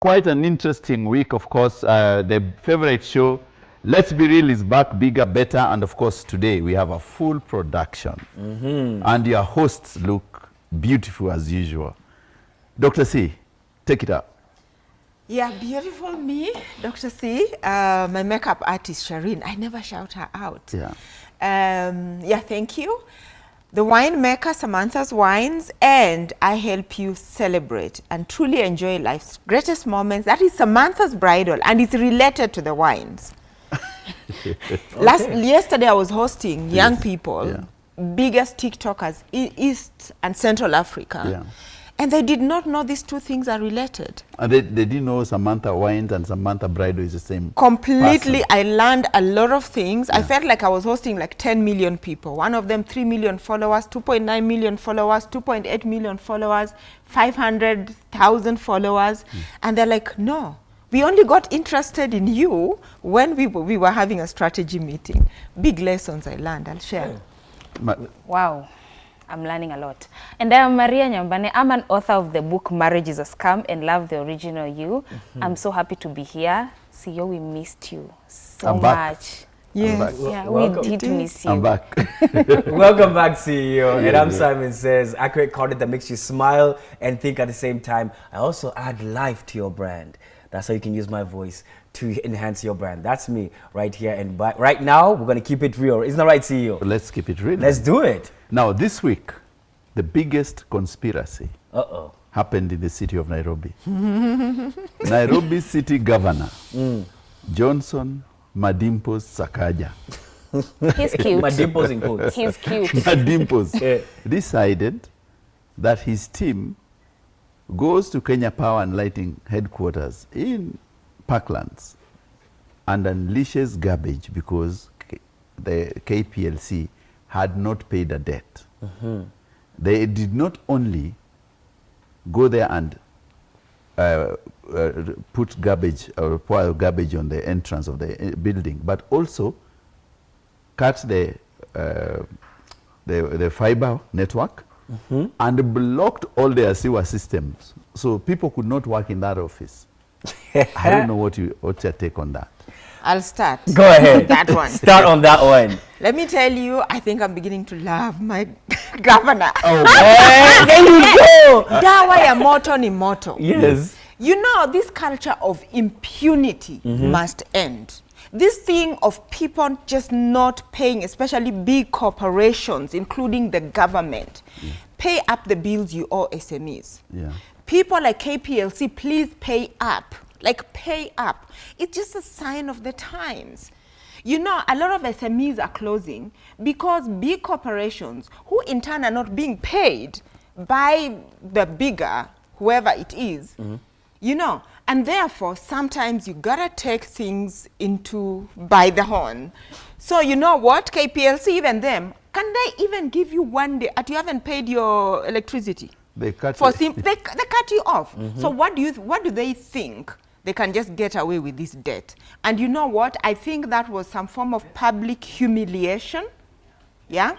quite an interesting week, of course. The favorite show, Let's Be Real, is back bigger, better, and of course today we have a full production. And your hosts look beautiful as usual. Dr. C, take it up. Yeah, beautiful me, Dr. C. My makeup artist, Shireen. I never shout her out. Yeah. Yeah, thank you. The winemaker, Samantha's Wines, and I help you celebrate and truly enjoy life's greatest moments. That is Samantha's Bridal, and it's related to the wines. Yesterday I was hosting young people, biggest TikTokers in East and Central Africa. Yeah. And they did not know these two things are related. And they didn't know Samantha Wines and Samantha Bridal is the same Completely. person. I learned a lot of things. I felt like I was hosting like 10 million people. One of them 3 million followers, 2.9 million followers, 2.8 million followers, 500,000 followers. And they're like, no, we only got interested in you when we were having a strategy meeting. Big lessons I learned. I'll share. Wow. I'm learning a lot. And I am Maria Nyambane. I'm an author of the book Marriage is a Scam and Love the Original You. I'm so happy to be here. CEO, we missed you so much. Yes. Yeah, we did miss you. I'm back. Welcome back, CEO. And I'm Simon Says, accurate content that makes you smile and think at the same time. I also add life to your brand. That's how you can use my voice to enhance your brand. That's me right here. And right now, we're going to keep it real. Isn't that right, CEO? Let's keep it real. Let's do it. Now, this week, the biggest conspiracy happened in the city of Nairobi. Nairobi City Governor, Johnson Madimpos Sakaja. He's cute. Madimpos in quotes. He's cute. Madimpos decided that his team goes to Kenya Power and Lighting headquarters in Parklands and unleashes garbage because the KPLC had not paid a debt. They did not only go there and put garbage or pour garbage on the entrance of the building, but also cut the fiber network and blocked all their sewer systems. So people could not work in that office. I don't know what's your take on that. I'll start. Go ahead. That one. Start on that one. Let me tell you, I think I'm beginning to love my governor. Hey, there you go. Dawa ya moto ni moto. Yes. You know, this culture of impunity must end. This thing of people just not paying, especially big corporations, including the government, pay up the bills you owe SMEs. Yeah. People like KPLC, please pay up. Like, pay up. It's just a sign of the times. You know, a lot of SMEs are closing because big corporations, who in turn are not being paid by the bigger, whoever it is, you know, and therefore sometimes you gotta take things by the horn. So you know what, KPLC, even them, can they even give you one day you haven't paid your electricity? They cut they cut you off. So what do they think? They can just get away with this debt. And you know what? I think that was some form of public humiliation. Yeah?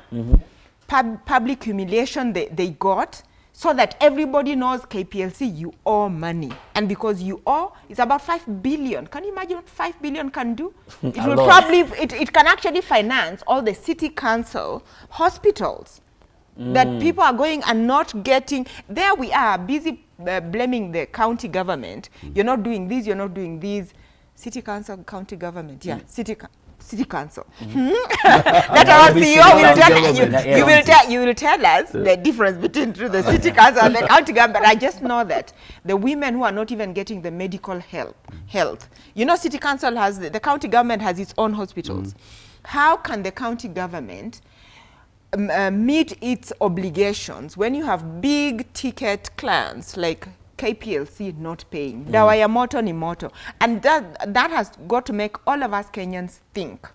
Public humiliation they got so that everybody knows KPLC, you owe money. And because you owe, it's about 5 billion. Can you imagine what 5 billion can do? It will probably, it can actually finance all the city council hospitals that people are going and not getting. There we are busy blaming the county government. You're not doing this, you're not doing this. City council, county government, city council. That our CEO will tell us the difference between the city council and the county government. I just know that the women who are not even getting the medical health. You know, city council has, the county government has its own hospitals. How can the county government meet its obligations when you have big ticket clients like KPLC not paying? Dawa ya moto ni moto. And that has got to make all of us Kenyans think.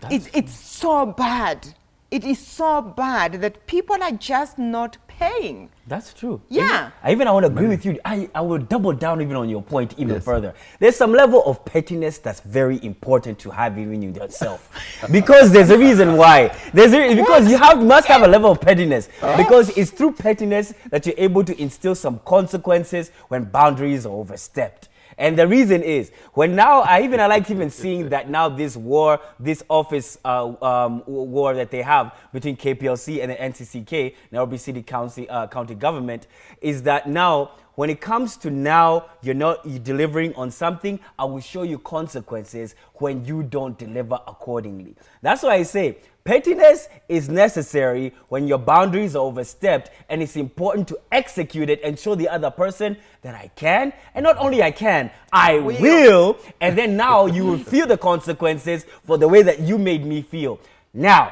It's so bad. It is so bad that people are just not paying. That's true. Yeah. I want to agree with you. I will double down even on your point even further. There's some level of pettiness that's very important to have even in yourself. Because there's a reason why. Because you must have a level of pettiness. Because it's through pettiness that you're able to instill some consequences when boundaries are overstepped. And the reason is, when now, I like even seeing that now this war, this office war that they have between KPLC and the NCCK, Nairobi City County Government, is that now, when it comes to now, you're delivering on something, I will show you consequences when you don't deliver accordingly. That's why I say, pettiness is necessary when your boundaries are overstepped, and it's important to execute it and show the other person that I can, and not only I can, I will, and then now you will feel the consequences for the way that you made me feel. Now,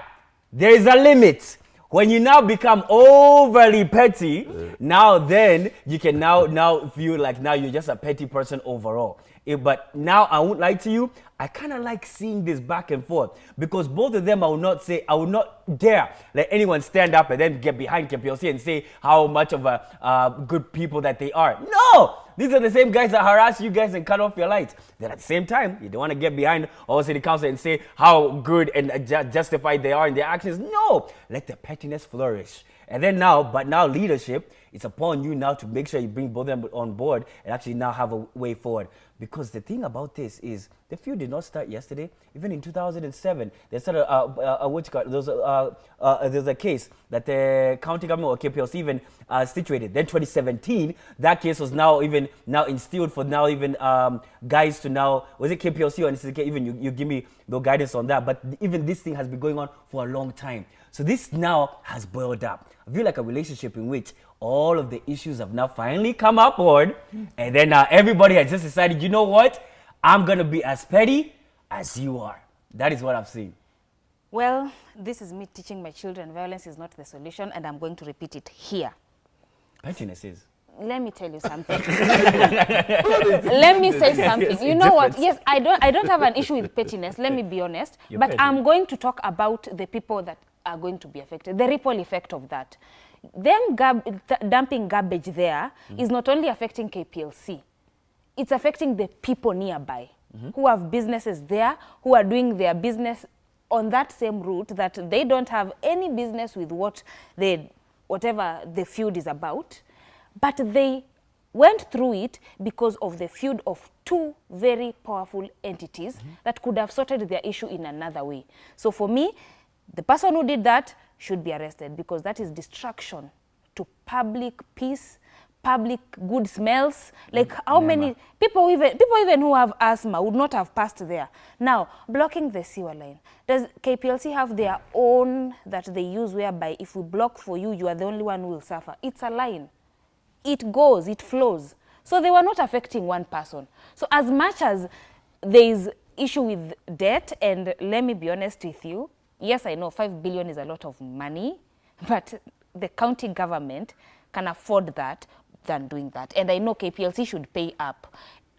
there is a limit. When you now become overly petty, now then you can now feel like now you're just a petty person overall. But now I won't lie to you, I kind of like seeing this back and forth, because both of them, I will not dare let anyone stand up and then get behind KPLC and say how much of a good people that they are. No! These are the same guys that harass you guys and cut off your lights. Then at the same time, you don't want to get behind our city council and say how good and justified they are in their actions. No! Let the pettiness flourish. And then now leadership, it's upon you now to make sure you bring both of them on board and actually now have a way forward. Because the thing about this is, the feud did not start yesterday. Even in 2007, they started there's a case that the county government or KPLC even situated. Then 2017, that case was now instilled for now even guys to now, was it KPLC or NCK? Even you give me no guidance on that. But even this thing has been going on for a long time. So this now has boiled up. I feel like a relationship in which all of the issues have now finally come upward, and then now everybody has just decided, you know what? I'm going to be as petty as you are. That is what I've seen. Well, this is me teaching my children violence is not the solution, and I'm going to repeat it here. Pettiness is. Let me tell you something. Let me say something. You know what? Yes, I don't have an issue with pettiness. Let me be honest. But petty. I'm going to talk about the people that are going to be affected, the ripple effect of that. Them dumping garbage there is not only affecting KPLC, it's affecting the people nearby who have businesses there, who are doing their business on that same route, that they don't have any business with whatever the feud is about, but they went through it because of the feud of two very powerful entities that could have sorted their issue in another way. So for me, the person who did that should be arrested, because that is destruction to public peace, public good smells. Like how many people even who have asthma would not have passed there. Now, blocking the sewer line. Does KPLC have their own that they use, whereby if we block for you, you are the only one who will suffer? It's a line. It goes, it flows. So they were not affecting one person. So as much as there is issue with debt, and let me be honest with you, yes, I know 5 billion is a lot of money, but the county government can afford that than doing that. And I know KPLC should pay up.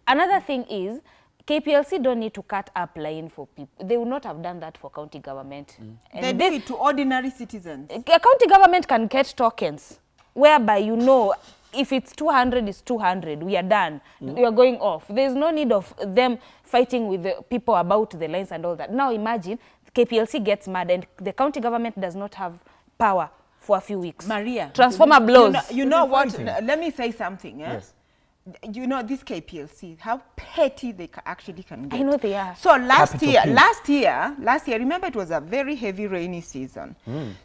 Another thing is, KPLC don't need to cut up line for people. They would not have done that for county government. And they do it to ordinary citizens. A county government can get tokens, whereby you know, if it's 200, it's 200. We are done. We are going off. There's no need of them fighting with the people about the lines and all that. Now imagine KPLC gets mad and the county government does not have power for a few weeks. Maria. Transformer blows. You know what? Let me say something. Yes. You know, this KPLC, how petty they actually can get. I know they are. So last year, remember it was a very heavy rainy season.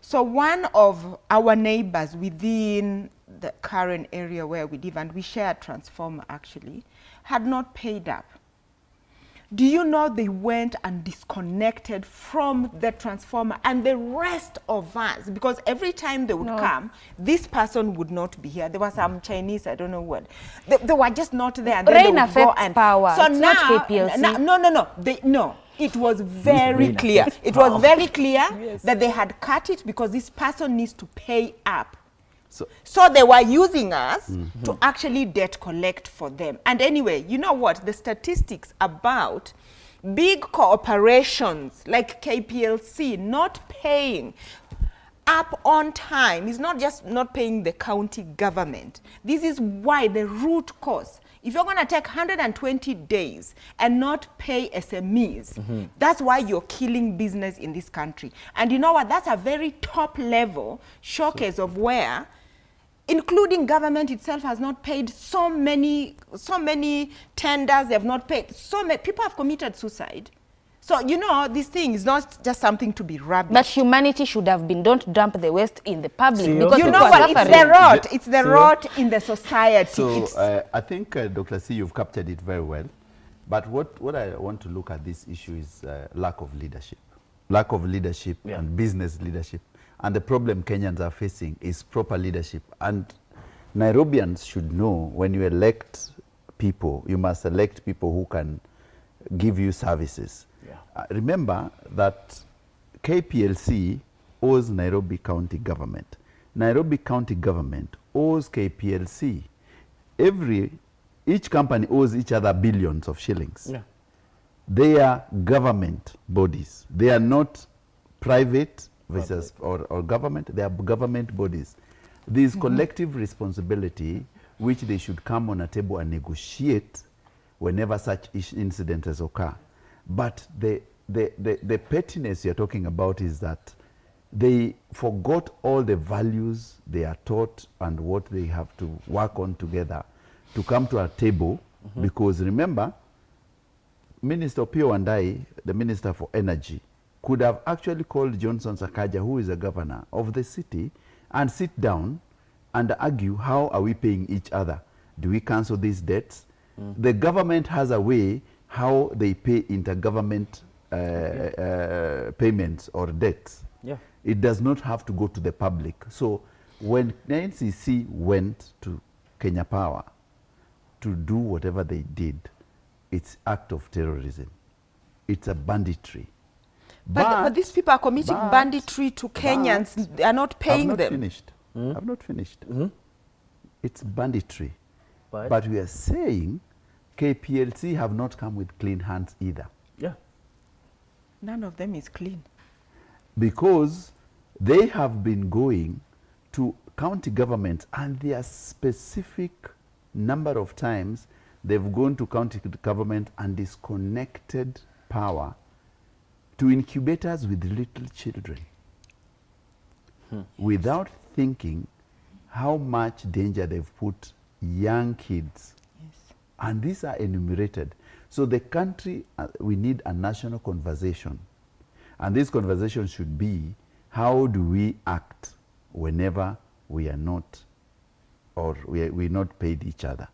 So one of our neighbors within the current area where we live, and we share a transformer actually, had not paid up. Do you know they went and disconnected from the transformer and the rest of us? Because every time they would come, this person would not be here. There was some Chinese, I don't know what. They were just not there. And rain affects power. So it's now, not KPLC. No. It was very clear. It was very clear that they had cut it because this person needs to pay up. So they were using us to actually debt collect for them. And anyway, you know what? The statistics about big corporations like KPLC not paying up on time is not just not paying the county government. This is why the root cause. If you're going to take 120 days and not pay SMEs, that's why you're killing business in this country. And you know what? That's a very top level showcase of where including government itself has not paid so many tenders. They have not paid so many. People have committed suicide. So, you know, this thing is not just something to be rubbished. But humanity should have been, don't dump the waste in the public. See, Because you people know are what? It's suffering. the rot. It's the rot in the society. So I think, Dr. C, you've captured it very well. But what I want to look at this issue is lack of leadership. Lack of leadership and business leadership. And the problem Kenyans are facing is proper leadership. And Nairobians should know, when you elect people, you must elect people who can give you services. Remember that KPLC owes Nairobi County government. Nairobi County government owes KPLC. Each company owes each other billions of shillings. Yeah. They are government bodies. They are not private versus or government. They are government bodies. There is collective responsibility which they should come on a table and negotiate whenever such incidents occur. But the pettiness you're talking about is that they forgot all the values they are taught and what they have to work on together to come to a table. Because remember, Minister Opiyo Wandayi, the Minister for Energy, could have actually called Johnson Sakaja, who is a governor of the city, and sit down and argue, how are we paying each other? Do we cancel these debts? The government has a way how they pay intergovernment payments or debts. Yeah. It does not have to go to the public. So when NCC went to Kenya Power to do whatever they did, it's act of terrorism. It's a banditry. But these people are committing banditry to Kenyans. They are not paying them. I've not finished. It's banditry. But we are saying KPLC have not come with clean hands either. Yeah. None of them is clean. Because they have been going to county governments, and there are specific number of times they've gone to county government and disconnected power to incubators with little children without thinking how much danger they've put young kids. And these are enumerated. So the country, we need a national conversation. And this conversation should be, how do we act whenever we are not, or we're not paid each other,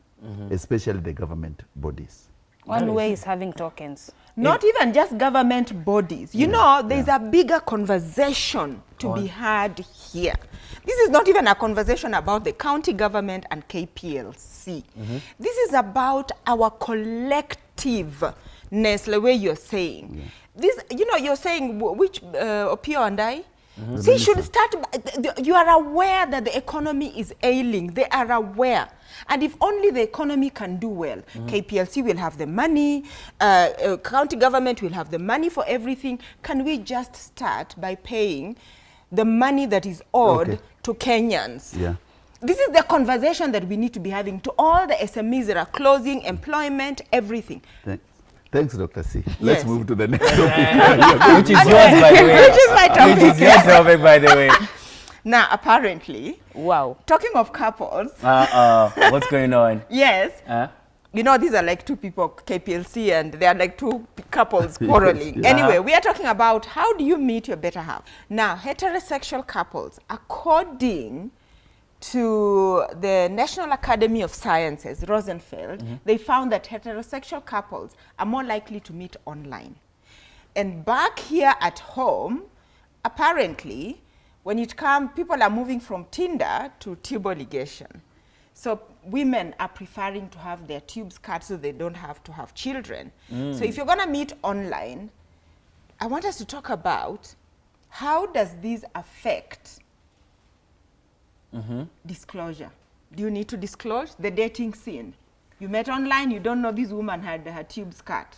especially the government bodies. One way is having tokens. Not even just government bodies. You know, there's a bigger conversation to be had here. This is not even a conversation about the county government and KPLC. This is about our collectiveness, the way you're saying. This, you know, you're saying which Opiyo and I? See, should start. You are aware that the economy is ailing. They are aware. And if only the economy can do well, KPLC will have the money, county government will have the money for everything. Can we just start by paying the money that is owed to Kenyans? Yeah. This is the conversation that we need to be having to all the SMEs that are closing, employment, everything. Thanks, Dr. C. Let's move to the next topic. Which is yours, by the way. Which is my topic. Which is your topic, by the way. Now, apparently, talking of couples. What's going on? Yes. You know, these are like two people, KPLC, and they are like two couples quarreling. Anyway, we are talking about how do you meet your better half. Now, heterosexual couples, according to the National Academy of Sciences, Rosenfeld, they found that heterosexual couples are more likely to meet online. And back here at home, apparently, when it comes, people are moving from Tinder to tube ligation. So women are preferring to have their tubes cut so they don't have to have children. So if you're going to meet online, I want us to talk about how does this affect disclosure. Do you need to disclose the dating scene? You met online, you don't know this woman had her tubes cut.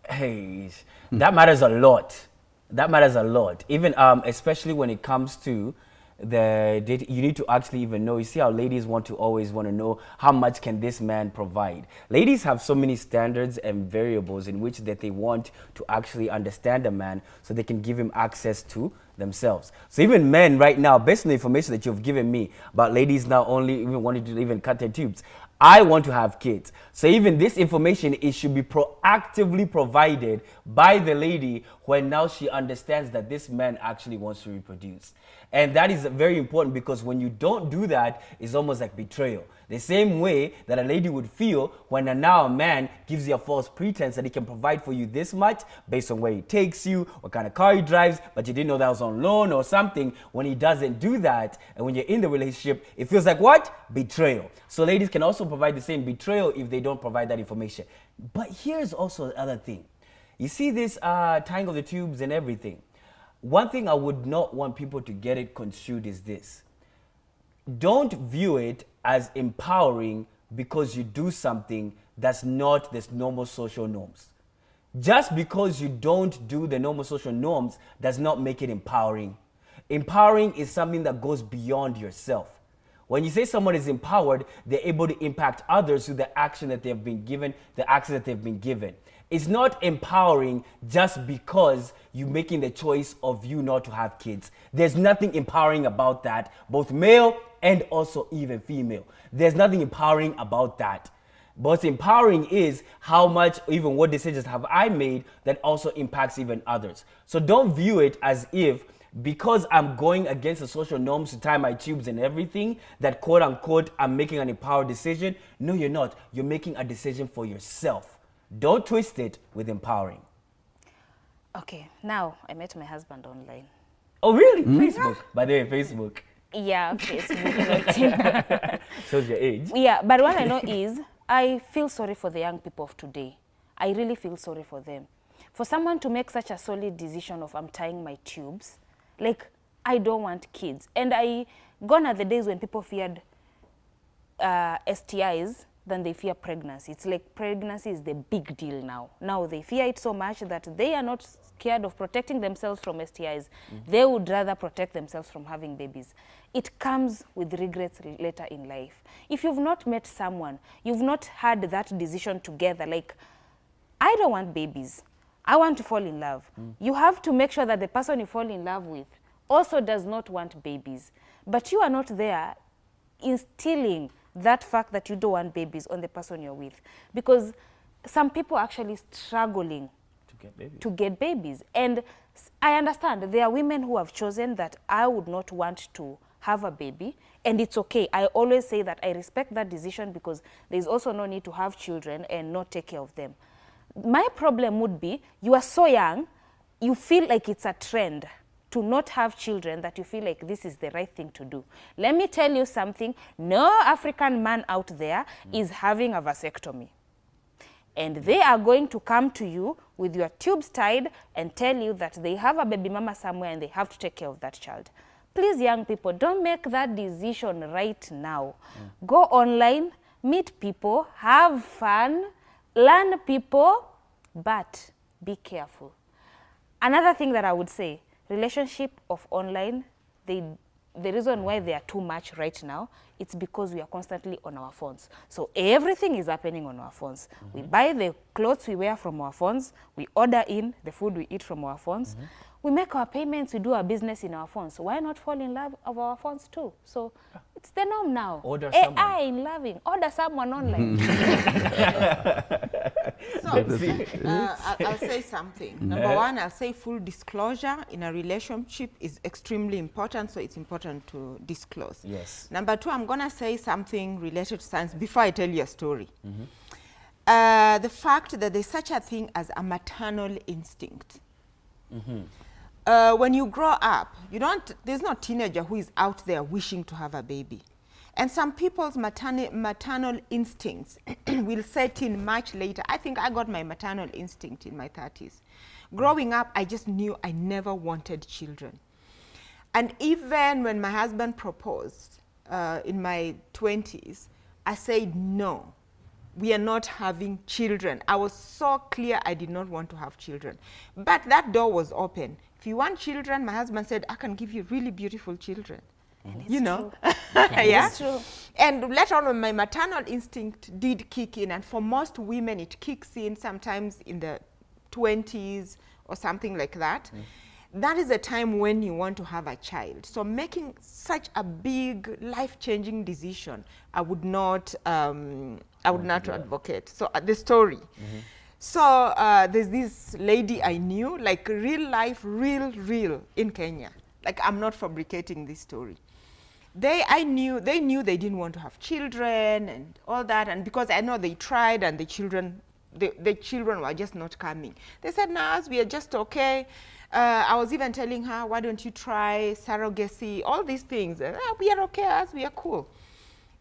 Hey, that matters a lot. That matters a lot. Even especially when it comes to you need to actually even know. You see how ladies always want to know how much can this man provide. Ladies have so many standards and variables in which that they want to actually understand a man so they can give him access to themselves. So even men right now, based on the information that you've given me about ladies now only even wanting to even cut their tubes, I want to have kids. So even this information, it should be proactively provided by the lady when now she understands that this man actually wants to reproduce. And that is very important, because when you don't do that, it's almost like betrayal. The same way that a lady would feel when now a man gives you a false pretense that he can provide for you this much based on where he takes you, what kind of car he drives, but you didn't know that was on loan or something. When he doesn't do that, and when you're in the relationship, it feels like what? Betrayal. So ladies can also provide the same betrayal if they don't provide that information. But here's also the other thing. You see this tying of the tubes and everything. One thing I would not want people to get it construed is this. Don't view it as empowering because you do something that's not this normal social norms. Just because you don't do the normal social norms does not make it empowering. Empowering is something that goes beyond yourself. When you say someone is empowered, they're able to impact others through the action that they've been given, the access that they've been given. It's not empowering just because you're making the choice of you not to have kids. There's nothing empowering about that, both male and also even female. There's nothing empowering about that. What's empowering is how much, even what decisions have I made that also impacts even others. So don't view it as if because I'm going against the social norms to tie my tubes and everything, that quote unquote, I'm making an empowered decision. No, you're not. You're making a decision for yourself. Don't twist it with empowering. Okay, now I met my husband online. Oh, really? Facebook. By the way, Facebook. Yeah, Facebook. Shows your age. Yeah, but what I know is I feel sorry for the young people of today. I really feel sorry for them. For someone to make such a solid decision of I'm tying my tubes, like I don't want kids. And gone are the days when people feared STIs than they fear pregnancy. It's like pregnancy is the big deal now. Now they fear it so much that they are not scared of protecting themselves from STIs. They would rather protect themselves from having babies. It comes with regrets later in life. If you've not met someone, you've not had that decision together, like, I don't want babies, I want to fall in love. You have to make sure that the person you fall in love with also does not want babies. But you are not there instilling that fact that you don't want babies on the person you're with. Because some people are actually struggling to get babies. And I understand there are women who have chosen that I would not want to have a baby, and it's okay. I always say that I respect that decision because there's also no need to have children and not take care of them. My problem would be you are so young, you feel like it's a trend to not have children, that you feel like this is the right thing to do. Let me tell you something. No African man out there is having a vasectomy. And they are going to come to you with your tubes tied and tell you that they have a baby mama somewhere and they have to take care of that child. Please, young people, don't make that decision right now. Go online, meet people, have fun, learn people, but be careful. Another thing that I would say, relationship of online, the reason why they are too much right now, it's because we are constantly on our phones. So everything is happening on our phones. We buy the clothes we wear from our phones. We order in the food we eat from our phones. We make our payments, we do our business in our phones. So why not fall in love of our phones too? So it's the norm now. Order AI someone. in loving. Order someone online. So, I'll say something. Number one, I'll say full disclosure in a relationship is extremely important, so it's important to disclose. Yes. Number two, I'm going to say something related to science before I tell you a story. The fact that there's such a thing as a maternal instinct. When you grow up, there's no teenager who is out there wishing to have a baby. And some people's maternal instincts will set in much later. I think I got my maternal instinct in my 30s. Growing up, I just knew I never wanted children. And even when my husband proposed in my 20s, I said, no, we are not having children. I was so clear I did not want to have children. But that door was open. If you want children, my husband said, I can give you really beautiful children. you know. true. Yeah. It's true. And later on, my maternal instinct did kick in, and for most women, it kicks in sometimes in the 20s or something like that. That is a time when you want to have a child. So making such a big, life-changing decision, I would not advocate. So the story. So there's this lady I knew, like real life, real in Kenya. Like, I'm not fabricating this story. They knew they didn't want to have children and all that, and because I know they tried and the children were just not coming. They said, Nas, we are just okay. I was even telling her, why don't you try surrogacy, all these things. We are okay, as we are cool.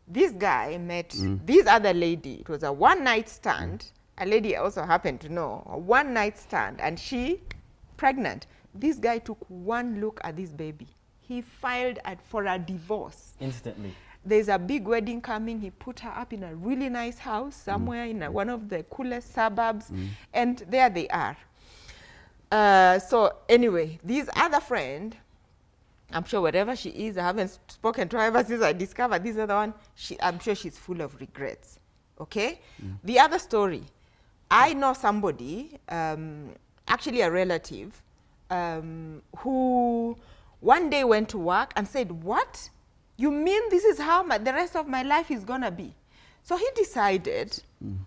This guy met this other lady. It was a one-night stand. A lady also happened to know, a one-night stand, and she pregnant. This guy took one look at this baby. He filed for a divorce. Instantly. There's a big wedding coming. He put her up in a really nice house somewhere in one of the coolest suburbs. And there they are. So anyway, this other friend, I'm sure wherever she is, I haven't spoken to her ever since I discovered this other one, I'm sure she's full of regrets. Okay? The other story, I know somebody, actually a relative, who one day went to work and said, what? You mean this is how the rest of my life is going to be? So he decided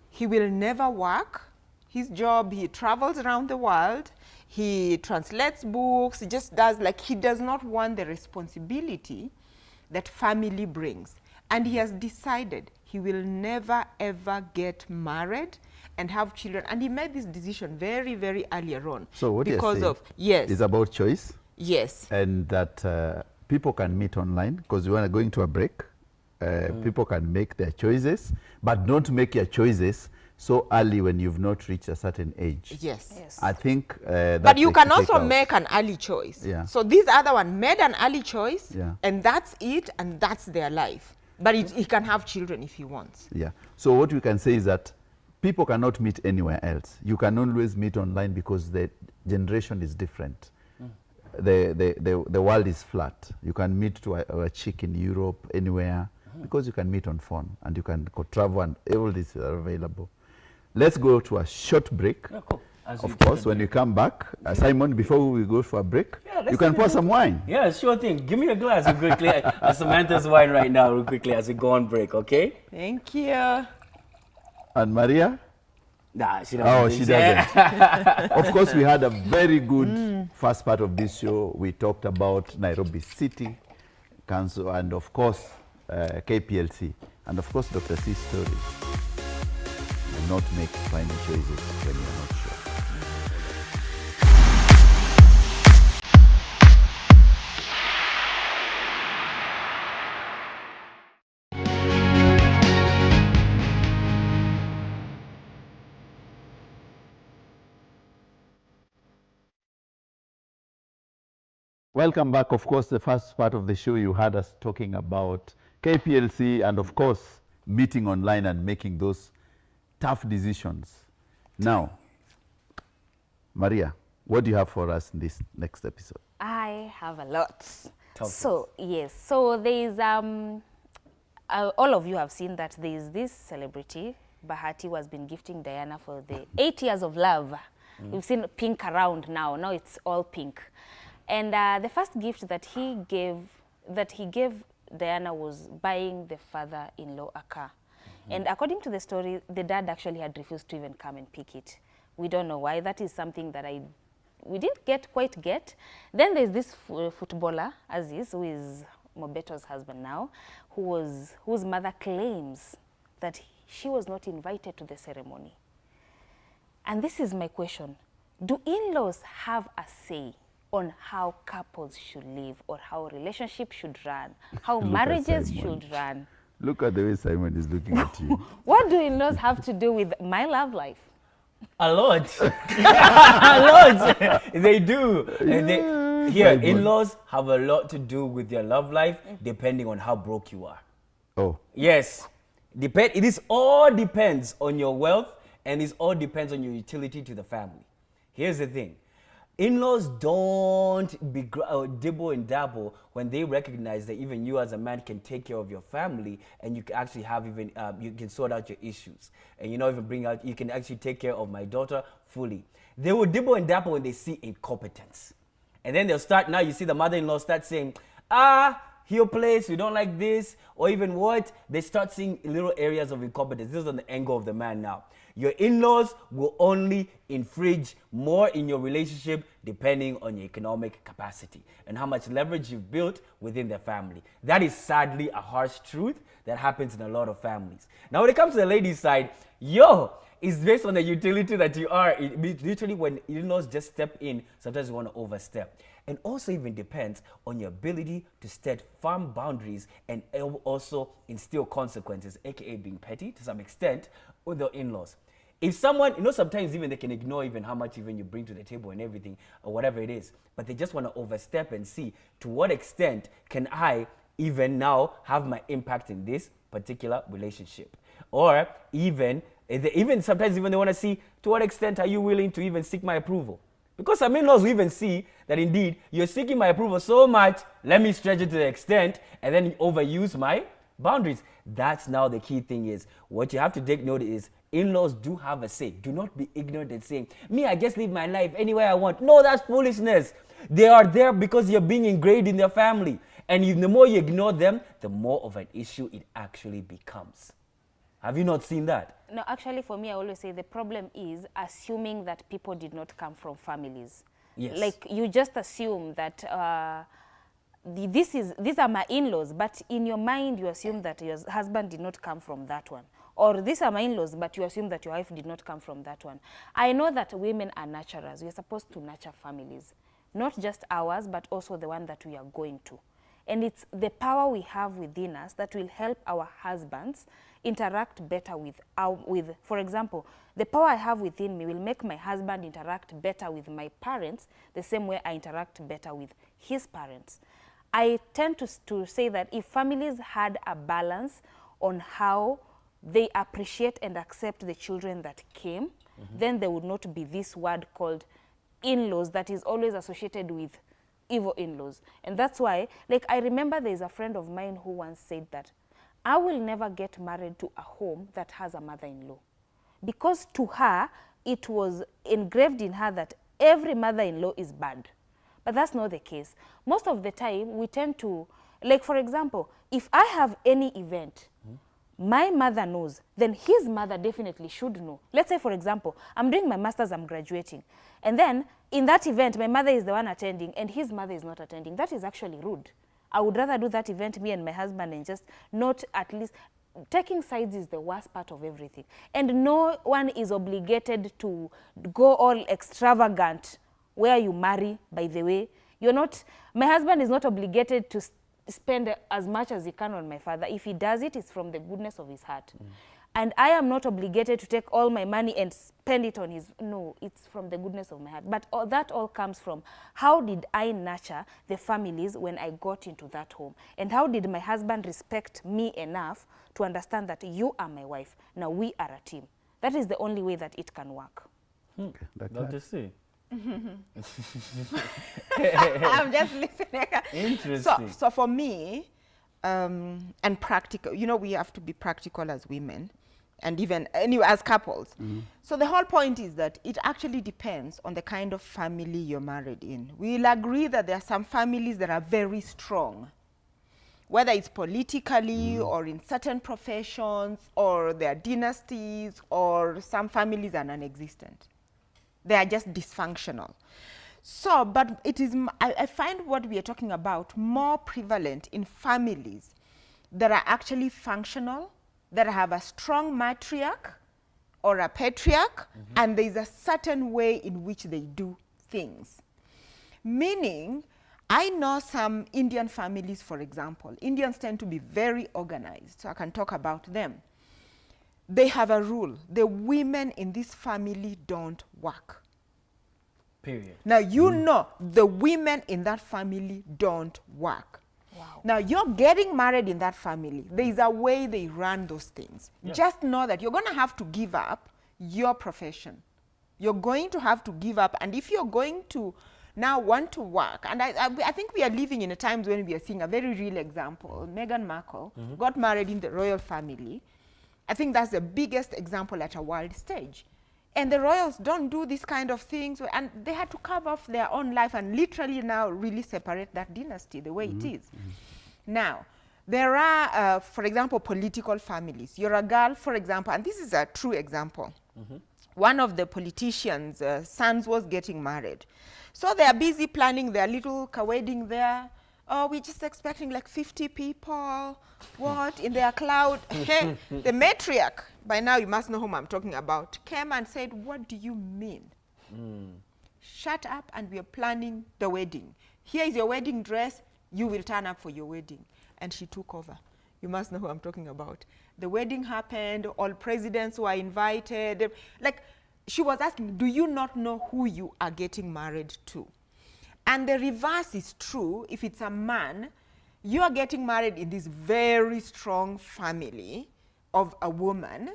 he will never work. His job, he travels around the world. He translates books. He just does, like, he does not want the responsibility that family brings. And he has decided he will never, ever get married and have children. And he made this decision very, very earlier on. So what because you're of, yes. is about choice. Yes. And that people can meet online, because we are going to a break. People can make their choices, but don't make your choices so early when you've not reached a certain age. Yes. Yes. I think that's But you the can key also takeout. make an early choice. Yeah. So this other one made an early choice, Yeah. and that's it, and that's their life. But he can have children if he wants. Yeah. So what we can say is that people cannot meet anywhere else. You can always meet online because the generation is different. The world is flat. You can meet to a chick in Europe, anywhere, because you can meet on phone and you can go travel, and all these are available. Let's go to a short break. Yeah, cool. Of course, when you come back, Simon, before we go for a break, you can pour some wine. Yeah, sure thing. Give me a glass real quickly. Samantha's wine right now real quickly as we go on break, okay? Thank you. And Maria? Nah, she doesn't. Oh, she doesn't. Of course, we had a very good first part of this show. We talked about Nairobi City Council and, of course, KPLC. And, of course, Dr. C's story. Do not make final choices when you're not sure. Welcome back. Of course, the first part of the show, you had us talking about KPLC and, of course, meeting online and making those tough decisions. Now, Maria, what do you have for us in this next episode? I have a lot. Talk to So, yes. So, there is, all of you have seen that there is this celebrity, Bahati, who has been gifting Diana for the 8 years of love. We've seen pink around now. Now it's all pink. And the first gift that he gave Diana was buying the father-in-law a car. And according to the story, the dad actually had refused to even come and pick it. We don't know why. That is something that we didn't quite get. Then there's this footballer, Aziz, who is Mobeto's husband now, whose mother claims that she was not invited to the ceremony. And this is my question. Do in-laws have a say on how couples should live, or how relationships should run, how Look at marriages Simon. should run? Look at the way Simon is looking at you. What do in-laws have to do with my love life? A lot. A lot. They do. And Simon. in-laws have a lot to do with your love life, depending on how broke you are. Oh, Yes. It all depends on your wealth, and it all depends on your utility to the family. Here's the thing. In-laws don't dibble and dabble when they recognize that even you as a man can take care of your family, and you can actually have even you can sort out your issues, and you can actually take care of my daughter fully. They will dibble and dabble when they see incompetence, and then they'll start. Now you see the mother-in-law start saying, your place, we don't like this, or even what? They start seeing little areas of incompetence. This is on the angle of the man now. Your in-laws will only infringe more in your relationship depending on your economic capacity and how much leverage you've built within the family. That is sadly a harsh truth that happens in a lot of families. Now, when it comes to the ladies' side, it's based on the utility that you are. Literally, when in-laws just step in, sometimes you want to overstep. And also even depends on your ability to set firm boundaries and also instill consequences, aka being petty to some extent with the in-laws. If someone, sometimes even they can ignore even how much even you bring to the table and everything or whatever it is, but they just want to overstep and see to what extent can I even now have my impact in this particular relationship. Or even sometimes even they want to see to what extent are you willing to even seek my approval. Because some in-laws will even see that indeed you're seeking my approval so much, let me stretch it to the extent and then overuse my boundaries. That's now the key thing is, what you have to take note is, in-laws do have a say. Do not be ignorant and saying, me, I just live my life anywhere I want. No, that's foolishness. They are there because you're being ingrained in their family. And the more you ignore them, the more of an issue it actually becomes. Have you not seen that? No, actually, for me, I always say the problem is assuming that people did not come from families. Yes. Like, you just assume that these are my in-laws, but in your mind, you assume that your husband did not come from that one. Or these are my in-laws, but you assume that your wife did not come from that one. I know that women are nurturers. We are supposed to nurture families. Not just ours, but also the one that we are going to. And it's the power we have within us that will help our husbands interact better with, for example, the power I have within me will make my husband interact better with my parents the same way I interact better with his parents. I tend to say that if families had a balance on how they appreciate and accept the children that came, then there would not be this word called in-laws that is always associated with evil in-laws. And that's why, like, I remember there's a friend of mine who once said that I will never get married to a home that has a mother-in-law, because to her it was engraved in her that every mother-in-law is bad. But that's not the case. Most of the time we tend to, like, for example, if I have any event, my mother knows, then his mother definitely should know. Let's say, for example, I'm doing my master's, I'm graduating. And then in that event, my mother is the one attending and his mother is not attending. That is actually rude. I would rather do that event, me and my husband, and just not at least... Taking sides is the worst part of everything. And no one is obligated to go all extravagant where you marry, by the way. My husband is not obligated to spend as much as he can on my father. If he does it, it's from the goodness of his heart. And I am not obligated to take all my money and spend it on his... No, it's from the goodness of my heart. But that all comes from how did I nurture the families when I got into that home? And how did my husband respect me enough to understand that you are my wife? Now we are a team. That is the only way that it can work. Okay, Dr. C. I'm just listening. Interesting. So for me, and practical, we have to be practical as women, and even anyway as couples. So the whole point is that it actually depends on the kind of family you're married in. We'll agree that there are some families that are very strong, whether it's politically or in certain professions, or their dynasties, or some families are non-existent. They are just dysfunctional. So, but it is, I find what we are talking about more prevalent in families that are actually functional, that have a strong matriarch or a patriarch, and there's a certain way in which they do things. Meaning, I know some Indian families, for example. Indians tend to be very organized, so I can talk about them. They have a rule: the women in this family don't work. Period. Now, you know the women in that family don't work. Wow. Now, you're getting married in that family. There is a way they run those things. Yeah. Just know that you're going to have to give up your profession. You're going to have to give up. And if you're going to now want to work, and I think we are living in a times when we are seeing a very real example. Meghan Markle got married in the royal family. I think that's the biggest example at a world stage. And the royals don't do this kind of things, and they had to carve off their own life and literally now really separate that dynasty the way it is. Now, there are, for example, political families. You're a girl, for example, and this is a true example. One of the politicians' sons was getting married. So they are busy planning their little wedding there. Oh, we're just expecting like 50 people. What, in their cloud? Hey, the matriarch, by now you must know whom I'm talking about, came and said, what do you mean? Shut up, and we are planning the wedding. Here is your wedding dress. You will turn up for your wedding. And she took over. You must know who I'm talking about. The wedding happened. All presidents were invited. Like, she was asking, do you not know who you are getting married to? And the reverse is true. If it's a man, you are getting married in this very strong family of a woman.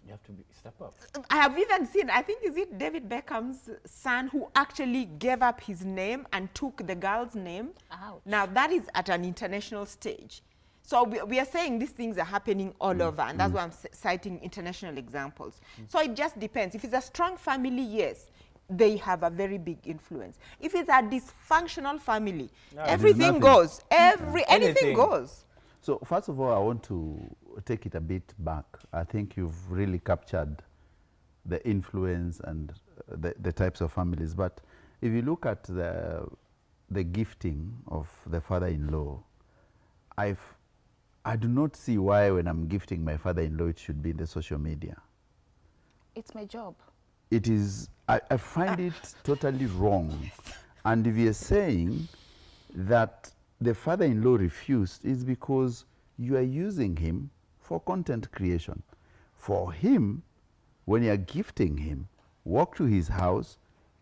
You have to step up. I have even seen, I think, is it David Beckham's son who actually gave up his name and took the girl's name? Ouch. Now, that is at an international stage. So we are saying these things are happening all over, and that's why I'm citing international examples. So it just depends. If it's a strong family, yes, they have a very big influence. If it's a dysfunctional family, everything goes. Anything goes. So first of all, I want to take it a bit back. I think you've really captured the influence and the types of families. But if you look at the gifting of the father-in-law, I do not see why when I'm gifting my father-in-law it should be in the social media. It's my job. It is, I find it totally wrong. And if you're saying that the father-in-law refused, is because you are using him for content creation. For him, when you're gifting him, walk to his house,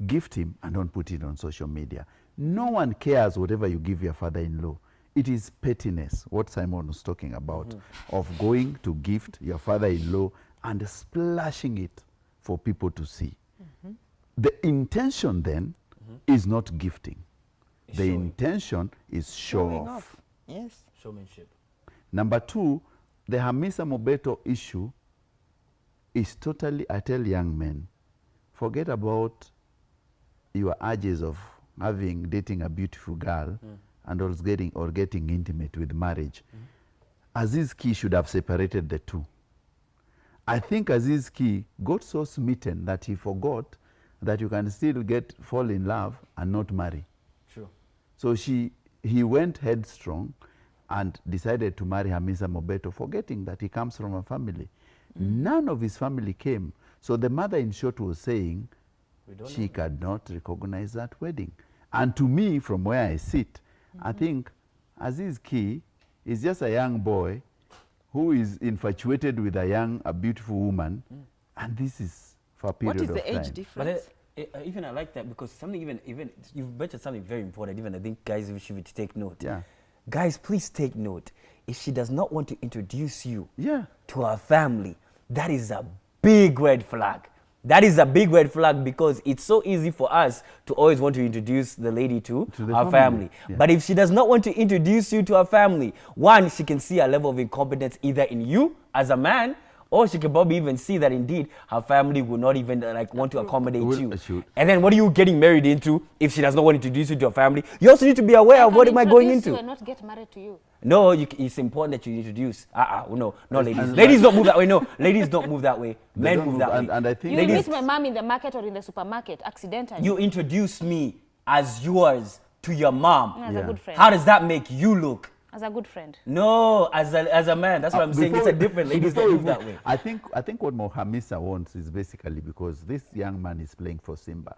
gift him, and don't put it on social media. No one cares whatever you give your father-in-law. It is pettiness, what Simon was talking about, of going to gift your father-in-law and splashing it for people to see. The intention then is not gifting. The intention is show off. Yes. Showmanship. Number two, the Hamisa Mobeto issue is totally, I tell young men, forget about your urges of dating a beautiful girl and also getting intimate with marriage. Aziz Ki should have separated the two. I think Aziz Ki got so smitten that he forgot that you can still fall in love and not marry. Sure. So he went headstrong and decided to marry Hamisa Mobeto, forgetting that he comes from a family. None of his family came. So the mother, in short, was saying she could not recognize that wedding. And to me, from where I sit, I think Aziz Ki is just a young boy who is infatuated with a beautiful woman, and this is for a period of time. What is the age difference? But even I like that, because something even you've mentioned something very important. Even I think guys should take note. Yeah. Guys, please take note. If she does not want to introduce you to her family, that is a big red flag. That is a big red flag, because it's so easy for us to always want to introduce the lady to our family. Yeah. But if she does not want to introduce you to her family, one, she can see a level of incompetence either in you as a man, or she can probably even see that indeed her family will not even want to accommodate you. And then what are you getting married into if she does not want to introduce you to her family? You also need to be aware of what am I going into. You and not get married to you. No, it's important that you introduce. No, ladies. Ladies don't move that way. No, ladies don't move that way. Men move that way. And I think You meet my mom in the market or in the supermarket accidentally. You introduce me as yours to your mom. As a good friend. How does that make you look? As a good friend. No, as a man. That's what I'm saying. It's a different. Ladies don't move that way. I think what Hamisa wants is basically because this young man is playing for Simba.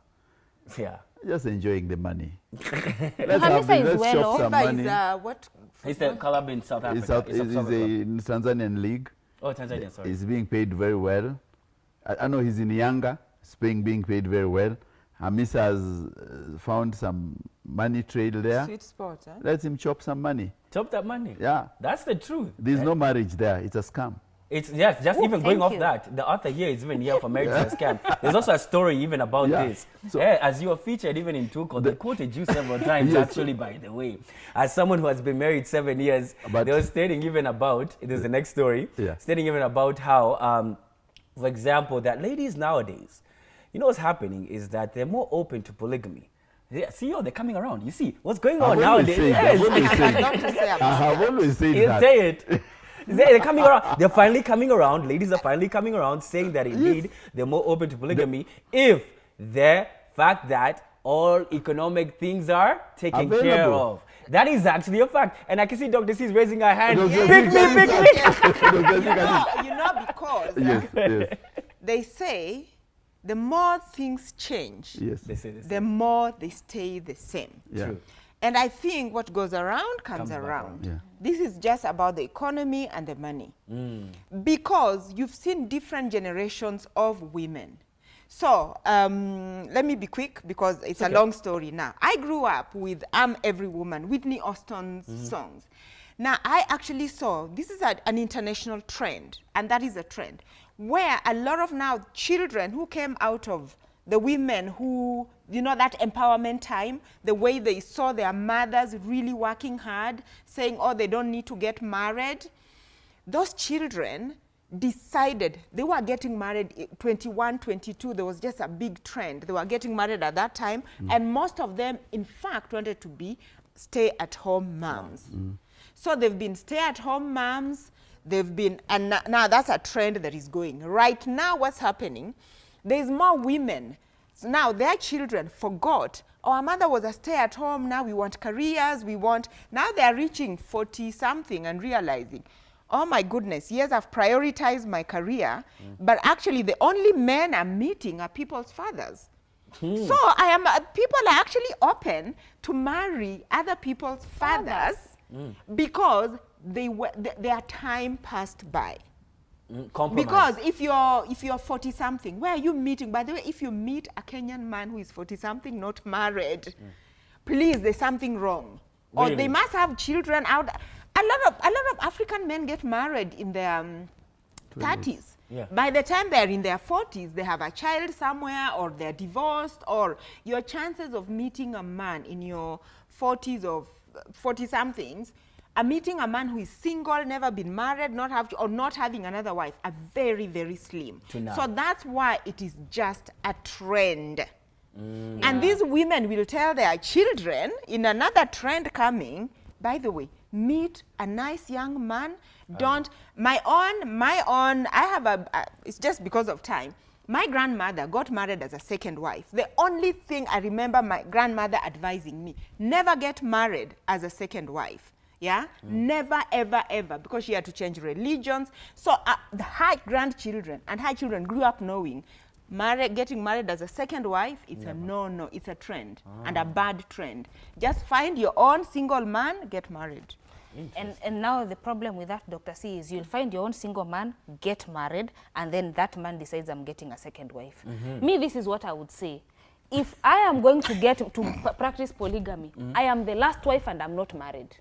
Yeah. Just enjoying the money. Hamisa is well off. Simba is what? It's the club in South Africa. It's a Tanzanian league. Oh, Tanzania, sorry. He's being paid very well. I know he's in Yanga, being paid very well. Hamisa has found some money trail there. Sweet spot, huh? Let him chop some money. Chop that money. Yeah. That's the truth. There's no marriage there. It's a scam. It's just Ooh, even going thank off you. that. The author here is even here for Marriage is a Scam. There's also a story even about Yeah. this. So- As you are featured even in Tuko, they quoted you several times Yes. actually, by the way. As someone who has been married 7 years, But- they were stating even about, there's the next story, Yeah. stating even about how, for example, that ladies nowadays, you know what's happening is that they're more open to polygamy. They're coming around. You see what's going on I've always nowadays. said- I've Yes. always I said- have a lot to say I about have always said You that. say it. They're coming around. They're finally coming around. Ladies are finally coming around saying that indeed they're more open to polygamy if the fact that all economic things are taken care Available. of. That is actually a fact. And I can see Dr. C is raising her hand. Dr. C Pick me, is pick me. because Yes, yes, they say the more things change, yes. They say this. the more they stay the same. Yeah. True. And I think what goes around comes Comes back around. Yeah. This is just about the economy and the money. Because you've seen different generations of women. So let me be quick because it's a long story now. I grew up with I'm Every Woman, Whitney Houston's songs. Now, I actually saw, this is an international trend, and that is a trend, where a lot of now children who came out of the women who, you know, that empowerment time, the way they saw their mothers really working hard, saying, oh, they don't need to get married. Those children decided they were getting married 21, 22. There was just a big trend. They were getting married at that time. And most of them, in fact, wanted to be stay-at-home moms. So they've been stay-at-home moms. They've been, and now that's a trend that is going. Right now, what's happening? There's more women. So now their children forgot, oh, our mother was a stay-at-home, now we want careers, now they're reaching 40-something and realizing, oh my goodness, yes, I've prioritized my career, but actually the only men I'm meeting are people's fathers. So people are actually open to marry other people's fathers because their time passed by. Compromise. Because if you're 40 something, where are you meeting? By the way, if you meet a Kenyan man who is 40 something, not married, please, there's something wrong. Or Really? they must have children out. A lot of African men get married in their 30s. Yeah. By the time they're in their 40s, they have a child somewhere, or they're divorced, or your chances of meeting a man in your 40s or 40 somethings, meeting a man who is single, never been married, or not having another wife, are very, very slim. To none. So that's why it is just a trend. And these women will tell their children in another trend coming, by the way, meet a nice young man. Don't, my own, I have it's just because of time. My grandmother got married as a second wife. The only thing I remember my grandmother advising me, never get married as a second wife. Yeah, never, ever, ever, because she had to change religions. So her grandchildren and her children grew up knowing getting married as a second wife, it's a no, it's a trend and a bad trend. Just find your own single man, get married. And now the problem with that, Dr. C, is you'll find your own single man, get married, and then that man decides I'm getting a second wife. Me, this is what I would say. If I am going to practice polygamy, I am the last wife and I'm not married.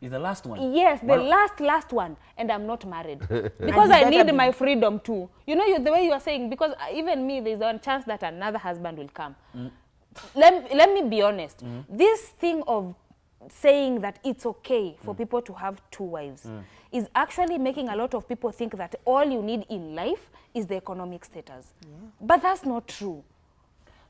Is the last one? Yes, the last one, and I'm not married. Because I need my freedom too. You know, the way you are saying, because even me, there's a chance that another husband will come. Let me be honest. This thing of saying that it's okay for people to have two wives is actually making a lot of people think that all you need in life is the economic status. But that's not true.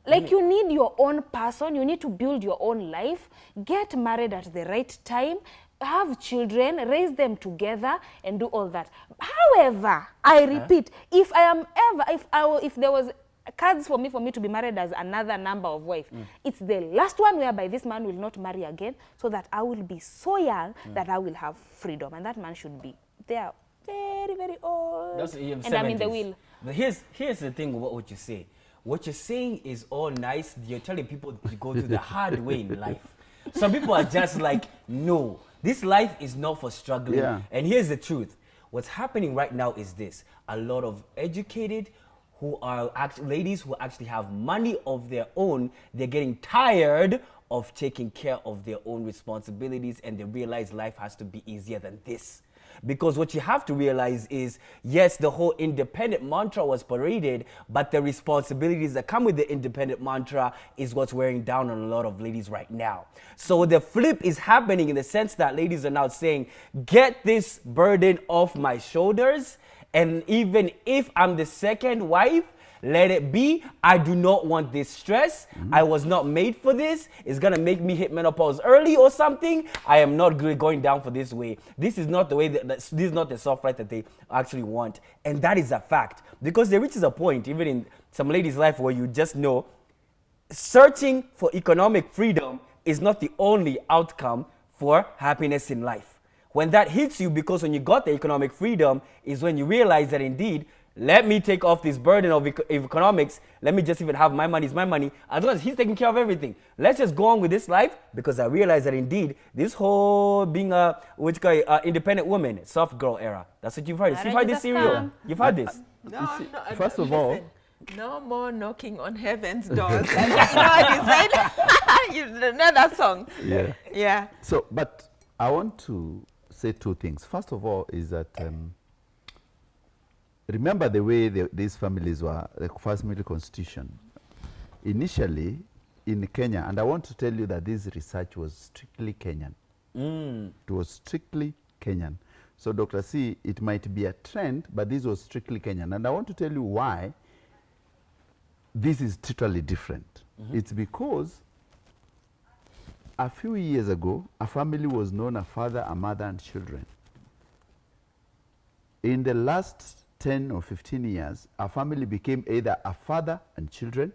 Like, you need your own person, you need to build your own life, get married at the right time, have children, raise them together, and do all that. However, I repeat, if there was cards for me to be married as another number of wives, it's the last one whereby this man will not marry again, so that I will be so young that I will have freedom, and that man should be there very, very old, and I'm in the 70s. wheel. But here's the thing with what you say. What you're saying is all nice. You're telling people to go through the hard way in life. Some people are just like, no, this life is not for struggling. Yeah. And here's the truth. What's happening right now is this. A lot of educated who are ladies who actually have money of their own, they're getting tired of taking care of their own responsibilities, and they realize life has to be easier than this. Because what you have to realize is, yes, the whole independent mantra was paraded, but the responsibilities that come with the independent mantra is what's wearing down on a lot of ladies right now. So the flip is happening in the sense that ladies are now saying, get this burden off my shoulders, and even if I'm the second wife, let it be. I do not want this stress. I was not made for this. It's going to make me hit menopause early or something. I am not going down for this way. This is not the way, this is not the soft life that they actually want. And that is a fact. Because there reaches a point, even in some ladies' life, where you just know searching for economic freedom is not the only outcome for happiness in life. When that hits you, because when you got the economic freedom is when you realize that indeed, let me take off this burden of economics. Let me just even have my money is my money. As long as he's taking care of everything. Let's just go on with this life, because I realize that indeed this whole being a independent woman, soft girl era. That's what you've heard. You've heard this serial. You've heard this. No, First of all, no more knocking on heaven's doors. You know what he said? You know that song? yeah. Yeah. So, but I want to say two things. First of all is that remember the way these families were, the first family constitution. Initially, in Kenya, and I want to tell you that this research was strictly Kenyan. It was strictly Kenyan. So, Dr. C, it might be a trend, but this was strictly Kenyan. And I want to tell you why this is totally different. It's because a few years ago, a family was known a father, a mother, and children. In the last 10 or 15 years, a family became either a father and children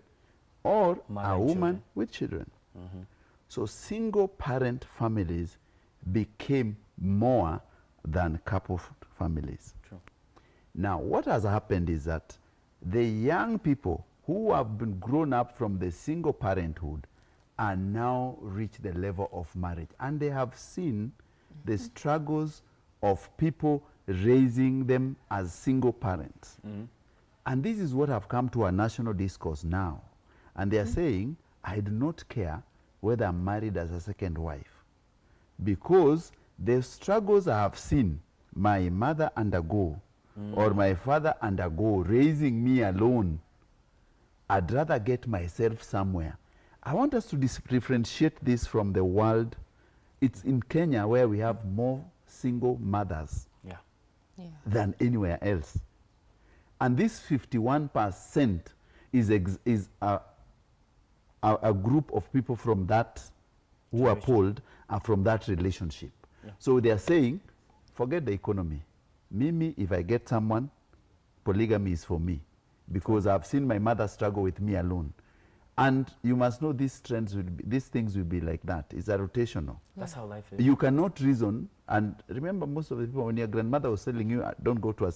or a woman with children. So single parent families became more than couple families. True. Now, what has happened is that the young people who have been grown up from the single parenthood are now reached the level of marriage, and they have seen the struggles of people raising them as single parents. And this is what have come to a national discourse now. And they are saying, I do not care whether I'm married as a second wife, because the struggles I have seen my mother undergo or my father undergo raising me alone, I'd rather get myself somewhere. I want us to differentiate this from the world. It's in Kenya where we have more single mothers than anywhere else. And this 51% is a group of people from that who are polled are from that relationship. So they are saying, forget the economy. Mimi, if I get someone, polygamy is for me, because I've seen my mother struggle with me alone. And you must know these trends will be, these things will be like that. It's a rotational. That's how life is. You cannot reason. And remember, most of the people, when your grandmother was telling you, don't go to a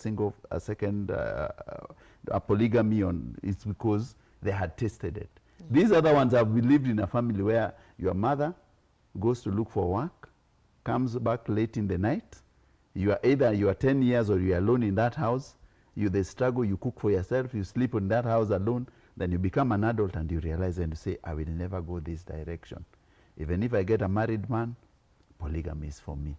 second, a polygamy, it's because they had tasted it. These other ones have lived in a family where your mother goes to look for work, comes back late in the night. You are either you are 10 years or you are alone in that house. They struggle, you cook for yourself, you sleep in that house alone. Then you become an adult and you realize and you say, I will never go this direction. Even if I get a married man, polygamy is for me.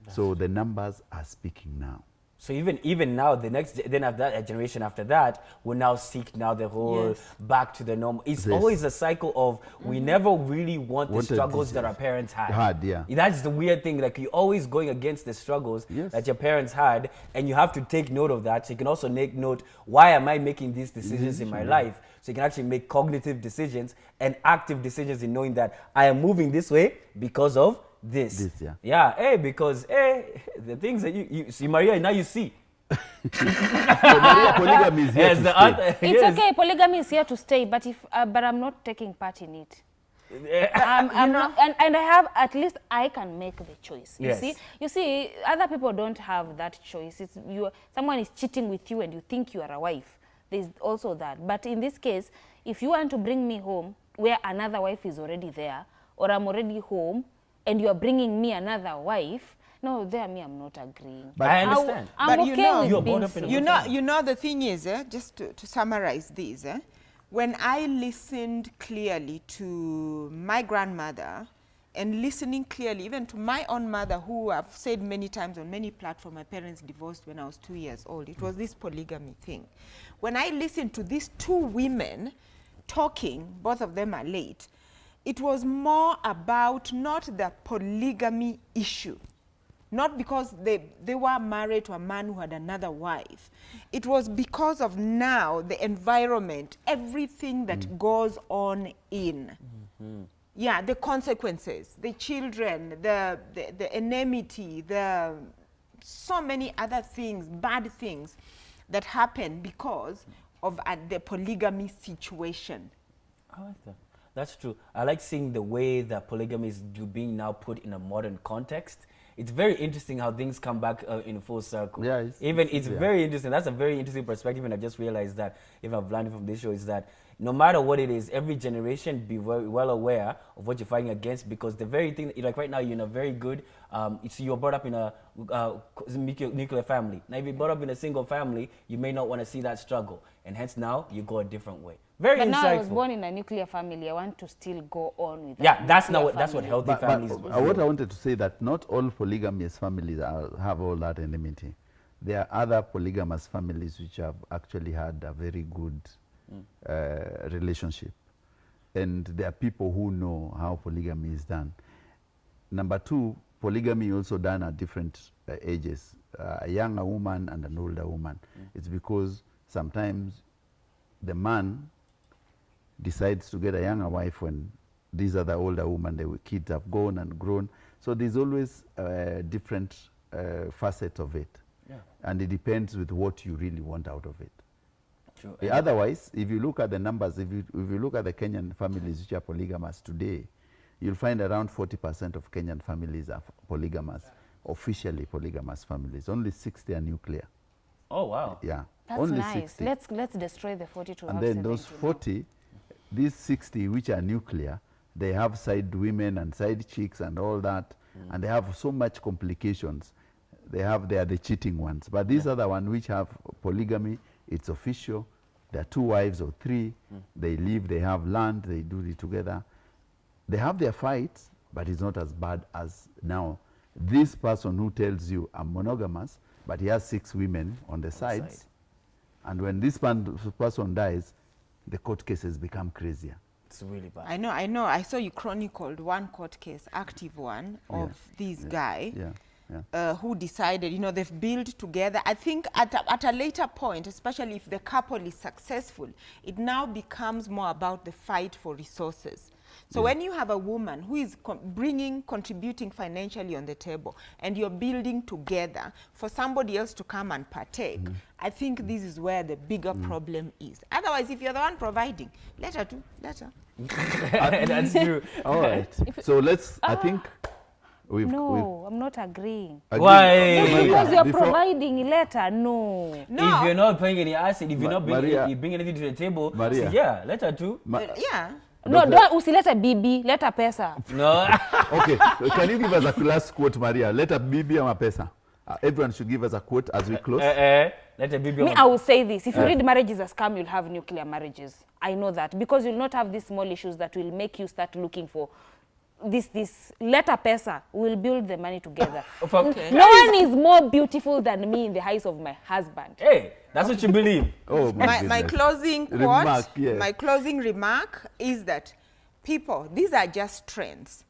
So the numbers are speaking now. So even now, then after that, a generation after that will now seek now the whole back to the normal. It's always a cycle of we never really want the struggles that our parents had. That's the weird thing. Like you're always going against the struggles that your parents had, and you have to take note of that. So you can also make note, why am I making these decisions in my life? So you can actually make cognitive decisions and active decisions in knowing that I am moving this way because of this. Because the things that you see, Maria, now you see. So Maria, polygamy is here to stay. It's okay, polygamy is here to stay, but but I'm not taking part in it. I'm not, and I have, at least I can make the choice. You see, other people don't have that choice. It's someone is cheating with you and you think you are a wife. There's also that. But in this case, if you want to bring me home where another wife is already there, or I'm already home, and you are bringing me another wife, no, I'm not agreeing. But I understand. I'm okay with being single. You know, the thing is, just to summarize this, when I listened clearly to my grandmother and listening clearly, even to my own mother, who I've said many times on many platforms, my parents divorced when I was 2 years old. It was this polygamy thing. When I listened to these two women talking, both of them are late, it was more about not the polygamy issue, not because they were married to a man who had another wife. It was because of now the environment, everything that goes on in. Yeah, the consequences, the children, the enmity, the so many other things, bad things that happen because of the polygamy situation. I like that. That's true. I like seeing the way that polygamy is being now put in a modern context. It's very interesting how things come back in full circle. Yeah, it's very interesting. That's a very interesting perspective, and I just realized that if I've learned from this show is that no matter what it is, every generation be very well aware of what you're fighting against, because the very thing, like right now, you're in a very good, you're brought up in a nuclear family. Now, if you're brought up in a single family, you may not want to see that struggle, and hence now you go a different way. Very But insightful. now I was born in a nuclear family. I want to still go on with that. Yeah, that's what family. healthy families But what I wanted to say that not all polygamous families have all that enmity. There are other polygamous families which have actually had a very good relationship. And there are people who know how polygamy is done. Number two, polygamy also done at different ages. A younger woman and an older woman. It's because sometimes the man decides to get a younger wife when these are the older women, the kids have gone and grown. So there's always different facets of it. Yeah. And it depends with what you really want out of it. True. Otherwise, if you look at the numbers, if you look at the Kenyan families which are polygamous today, you'll find around 40% of Kenyan families are polygamous, officially polygamous families. Only 60 are nuclear. Oh, wow. Yeah. That's only nice. 60. Let's destroy the 40 to And have then 70 those now. 40, these 60 which are nuclear, they have side women and side chicks and all that, and they have so much complications. They are the cheating ones. But these other ones which have polygamy, it's official. There are 2 wives or 3. They live, they have land, they do it together. They have their fights, but it's not as bad as now. This person who tells you I'm monogamous, but he has 6 women on the sides. side. And when this person dies, the court cases become crazier. It's really bad. I know. I saw you chronicled one court case, active one, of this guy who decided, they've built together. I think at a later point, especially if the couple is successful, it now becomes more about the fight for resources. So when you have a woman who is contributing financially on the table, and you're building together for somebody else to come and partake, I think this is where the bigger problem is. Otherwise, if you're the one providing, let her. That's true. All right. So let's, I think No, I'm not agreeing. Why? Just Maria, because you're before- providing later, no. No. If you're not paying any acid, if you're not Maria. bringing anything to the table, Maria. say, yeah, let her too. Yeah. No, don't usileta bibi, leta pesa. No. Okay, so can you give us a last quote, Maria? Let a bibi ama pesa. Everyone should give us a quote as we close. Let her be. Me, I will say this. If you read Marriage is a Scam, you'll have nuclear marriages. I know that. Because you'll not have these small issues that will make you start looking for this letter pesa. We'll build the money together. Okay. No one is more beautiful than me in the eyes of my husband. Hey, that's what you believe. Oh, My goodness. closing quote, Remark, yes. my closing remark is that people, these are just trends.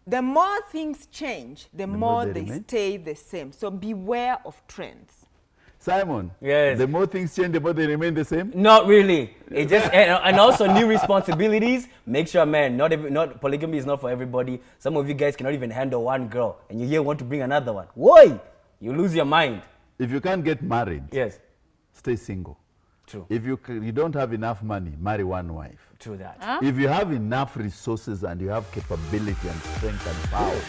The more things change, the more they they remain. stay the same. So beware of trends. Simon, Yes. the more things change, the more they remain the same. Not really. It just and also new responsibilities. Make sure, man. Not polygamy is not for everybody. Some of you guys cannot even handle one girl, and you here want to bring another one. Why? You lose your mind. If you can't get married, Yes. stay single. True. If you don't have enough money, marry one wife. True that. If you have enough resources and you have capability and strength and power,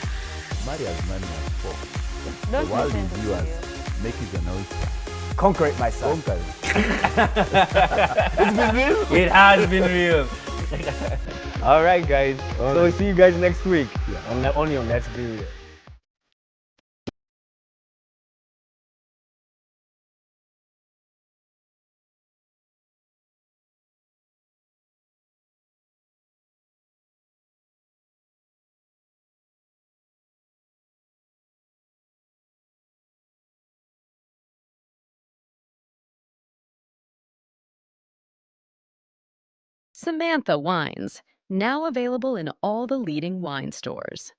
marry as many as possible. Don't The world listen is to yours. you. Make it an oyster. Conquer it, my son. Conquer it. It's been real. It has been real. All right, guys. All So right. see you guys next week. Yeah. Only on Let's Be Real. Samantha Wines, now available in all the leading wine stores.